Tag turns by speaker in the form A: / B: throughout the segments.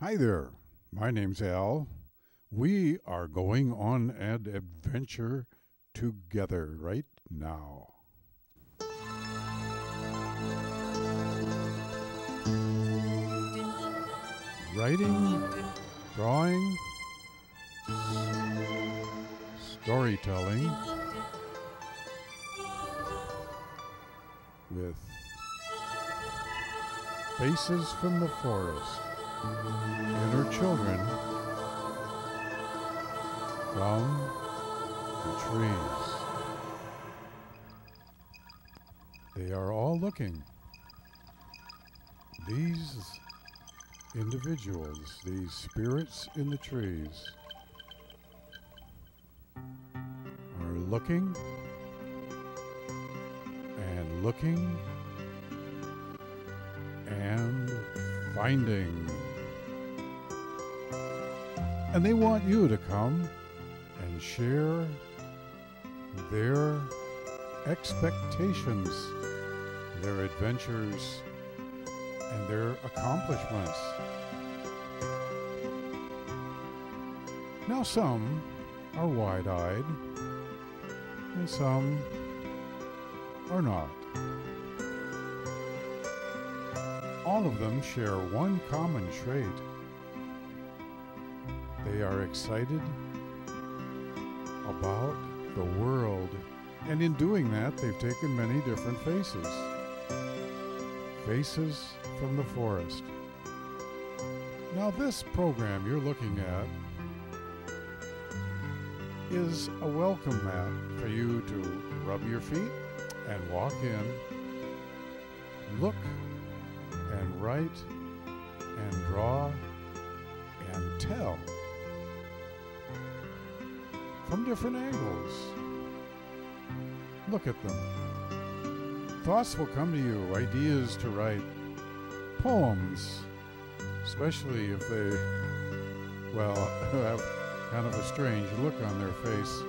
A: Hi there. My name's Al. We are going on an adventure together right now. Writing, drawing, storytelling with Faces from the Forest. Inner children from the trees. They are all looking. These individuals, these spirits in the trees, are looking and looking and finding. And they want you to come and share their expectations, their adventures, and their accomplishments. Now, some are wide-eyed, and some are not. All of them share one common trait. They are excited about the world, and in doing that, they've taken many different faces. Faces from the Forest. Now, this program you're looking at is a welcome mat for you to rub your feet and walk in, look and write and draw and tell from different angles. Look at them. Thoughts will come to you, ideas to write, poems, especially if they, well, have kind of a strange look on their face.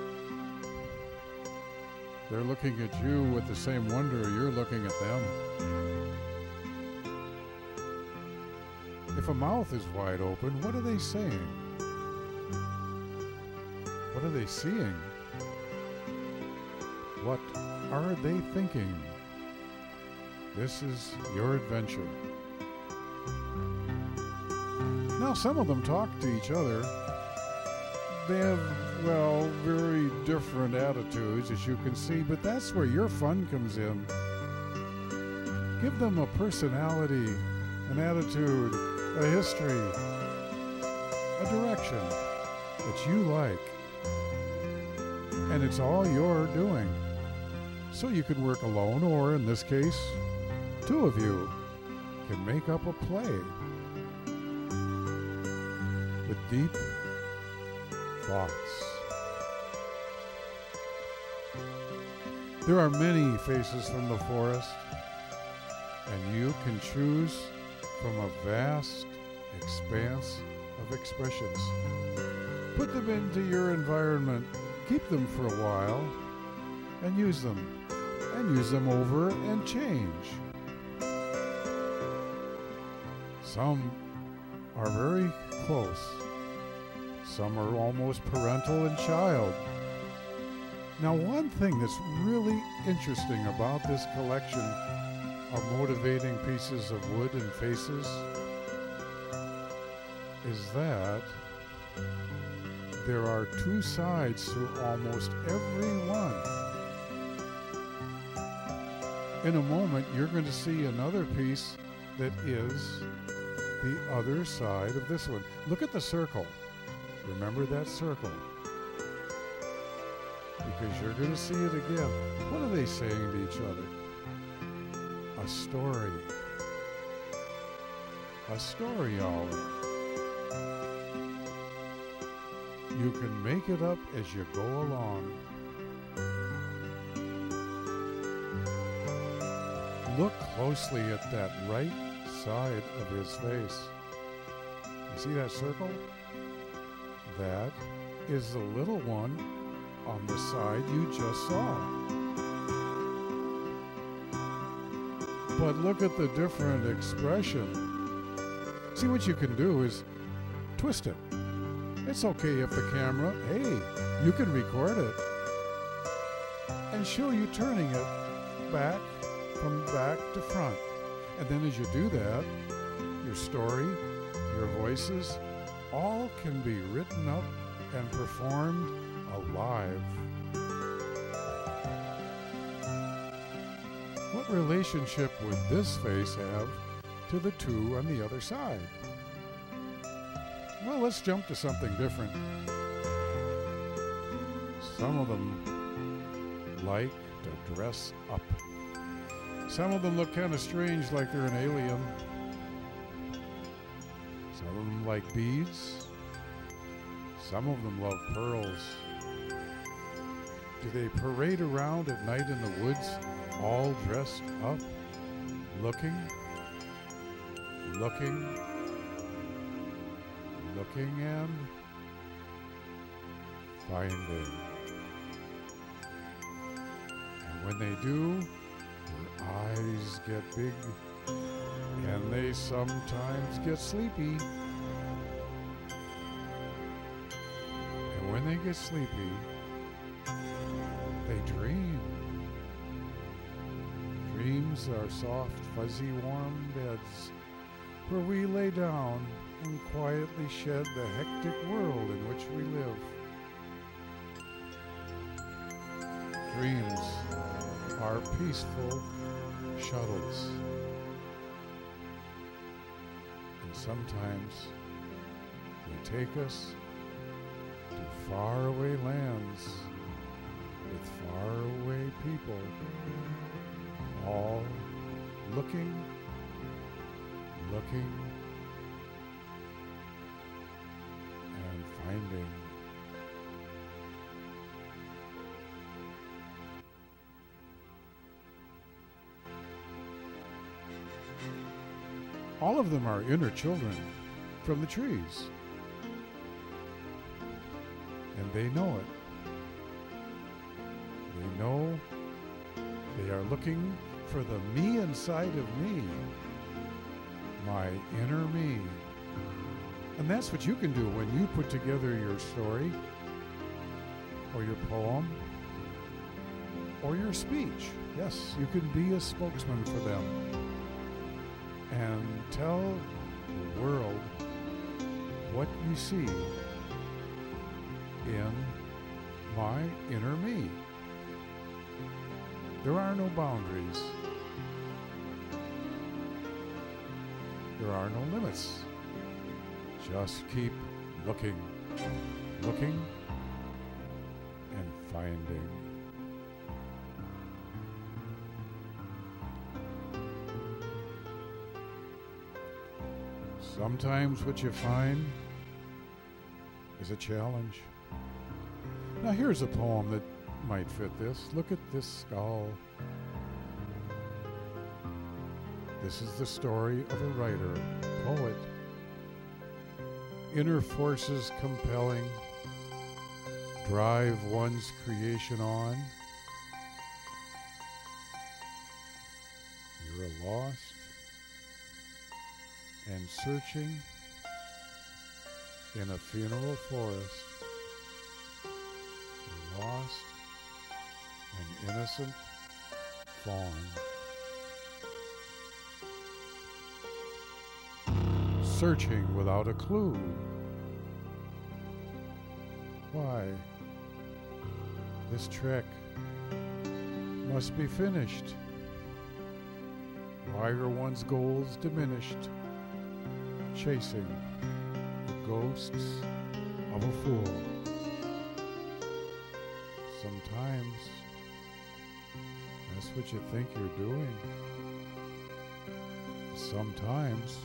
A: They're looking at you with the same wonder you're looking at them. If a mouth is wide open, what are they saying? What are they seeing? What are they thinking? This is your adventure. Now, some of them talk to each other. They have, well, very different attitudes, as you can see, but that's where your fun comes in. Give them a personality, an attitude, a history, a direction that you like. And it's all you're doing. So you can work alone, or in this case, two of you can make up a play with deep thoughts. There are many faces from the forest, and you can choose from a vast expanse of expressions. Put them into your environment, keep them for a while, and use them over and change. Some are very close. Some are almost parental and child. Now, one thing that's really interesting about this collection of motivating pieces of wood and faces is that there are two sides to almost every one. In a moment, you're going to see another piece that is the other side of this one. Look at the circle. Remember that circle, because you're going to see it again. What are they saying to each other? A story. A story hour. You can make it up as you go along. Look closely at that right side of his face. You see that circle? That is the little one on the side you just saw. But look at the different expression. See, what you can do is twist it. It's okay if the camera, hey, you can record it and show you turning it back from back to front. And then as you do that, your story, your voices, all can be written up and performed alive. What relationship would this face have to the two on the other side? Well, let's jump to something different. Some of them like to dress up. Some of them look kind of strange, like they're an alien. Some of them like beads. Some of them love pearls. Do they parade around at night in the woods, all dressed up, looking, and finding? And when they do, their eyes get big, and they sometimes get sleepy. And when they get sleepy, they dream. Dreams are soft, fuzzy, warm beds where we lay down and quietly shed the hectic world in which we live. Dreams are peaceful shuttles. And sometimes they take us to faraway lands with faraway people, all looking, and finding. All of them are inner children from the trees, and they know it. They know they are looking for the me inside of me, my inner me. And that's what you can do when you put together your story, or your poem, or your speech. Yes, you can be a spokesman for them and tell the world what you see in my inner me. There are no boundaries. There are no limits. Just keep looking, and finding. Sometimes what you find is a challenge. Now here's a poem that might fit this. Look at this skull. This is the story of a writer, poet. Inner forces compelling drive one's creation on. You're lost and searching in a funeral forest. You're lost, an innocent fawn. Searching without a clue. Why? This trek must be finished. Why are one's goals diminished? Chasing the ghosts of a fool. Sometimes that's what you think you're doing. Sometimes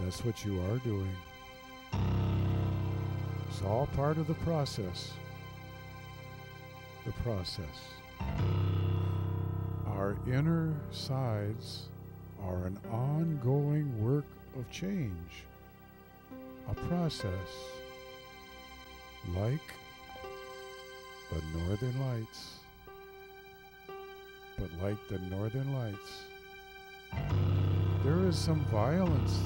A: that's what you are doing. It's all part of the process. The process. Our inner sides are an ongoing work of change, a process like the Northern Lights. But like the Northern Lights, There is some violence,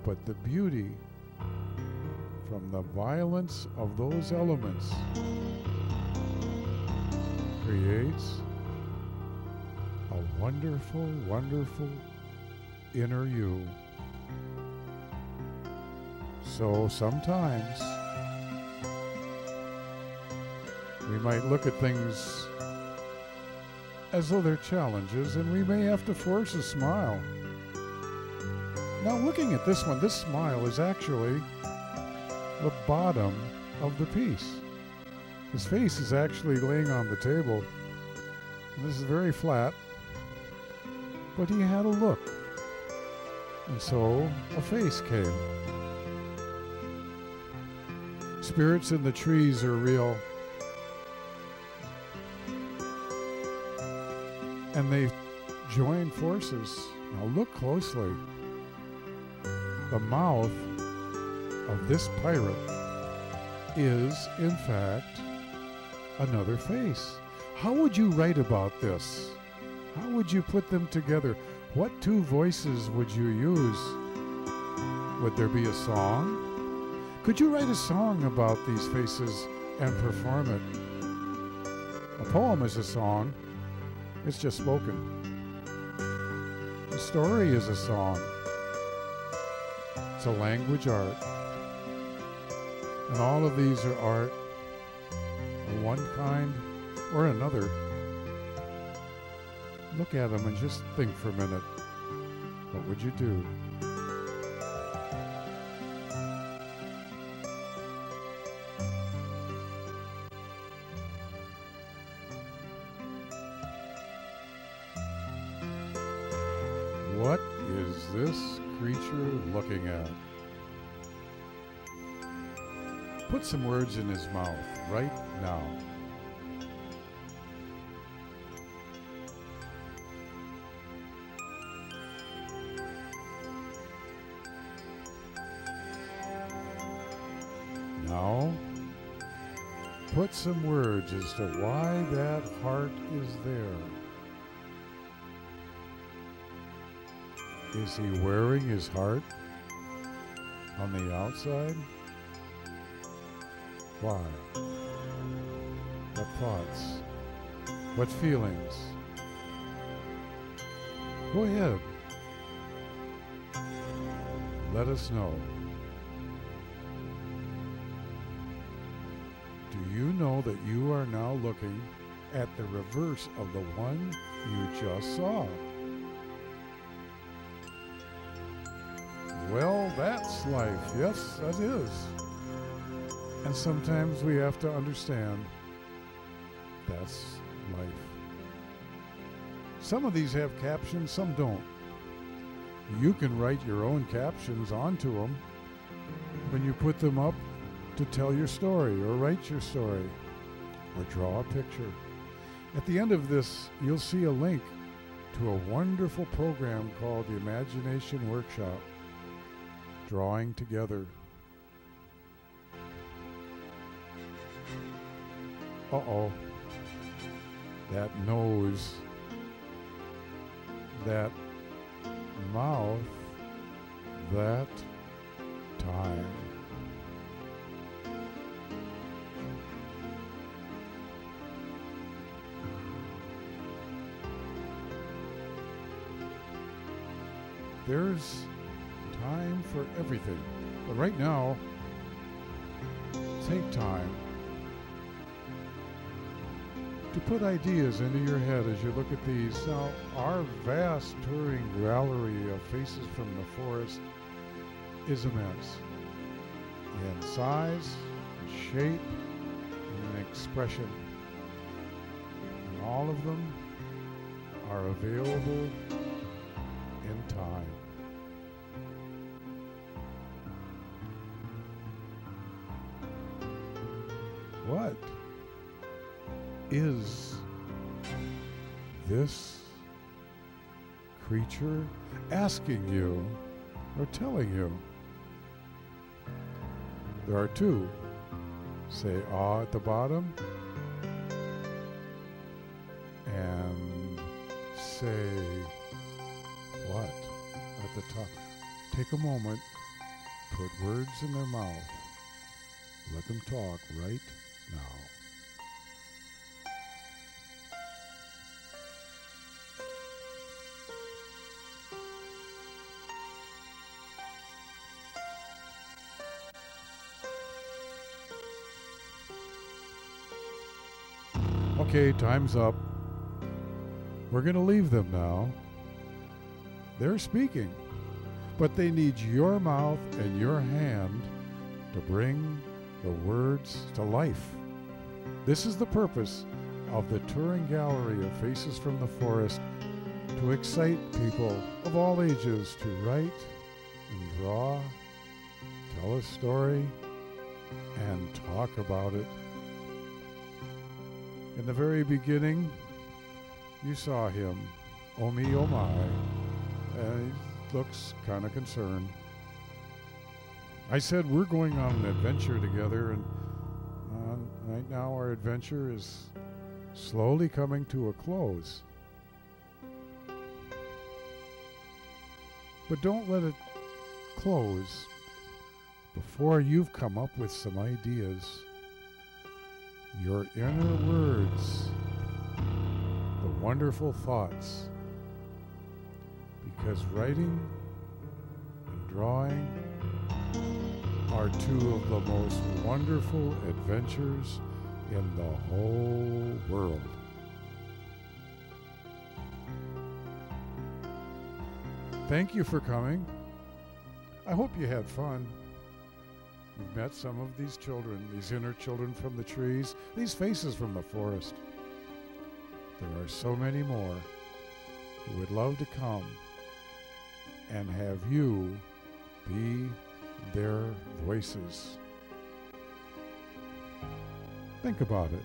A: but the beauty from the violence of those elements creates a wonderful, wonderful inner you. So sometimes we might look at things as though they're challenges, and we may have to force a smile. Now, looking at this one, this smile is actually the bottom of the piece. His face is actually laying on the table, and this is very flat, but he had a look, and so a face came. Spirits in the trees are real, and they join forces. Now look closely. The mouth of this pirate is, in fact, another face. How would you write about this? How would you put them together? What two voices would you use? Would there be a song? Could you write a song about these faces and perform it? A poem is a song. It's just spoken. A story is a song. It's a language art. And all of these are art of one kind or another. Look at them and just think for a minute. What would you do? What is this creature looking at? Put some words in his mouth right now. Now, put some words as to why that heart is there. Is he wearing his heart on the outside? Why? What thoughts? What feelings? Go ahead. Let us know. Do you know that you are now looking at the reverse of the one you just saw? Well, that's life. Yes, that is. And sometimes we have to understand that's life. Some of these have captions, some don't. You can write your own captions onto them when you put them up to tell your story or write your story or draw a picture. At the end of this, you'll see a link to a wonderful program called the Imagination Workshop, Drawing Together. Uh-oh. That nose, that mouth, that time. There's time for everything. But right now, take time to put ideas into your head as you look at these. Now, our vast touring gallery of faces from the forest is immense in size, and shape, and in expression. And all of them are available in time. What is this creature asking you or telling you? There are two. Say ah at the bottom and say the top. Take a moment, put words in their mouth. Let them talk right now. Okay, time's up. We're going to leave them now. They're speaking, but they need your mouth and your hand to bring the words to life. This is the purpose of the touring gallery of Faces from the Forest, to excite people of all ages to write and draw, tell a story, and talk about it. In the very beginning, you saw him, oh me, oh my, and he looks kind of concerned. I said we're going on an adventure together, and right now our adventure is slowly coming to a close. But don't let it close before you've come up with some ideas. Your inner words, the wonderful thoughts. Because writing and drawing are two of the most wonderful adventures in the whole world. Thank you for coming. I hope you had fun. You've met some of these children, these inner children from the trees, these faces from the forest. There are so many more who would love to come and have you be their voices. Think about it.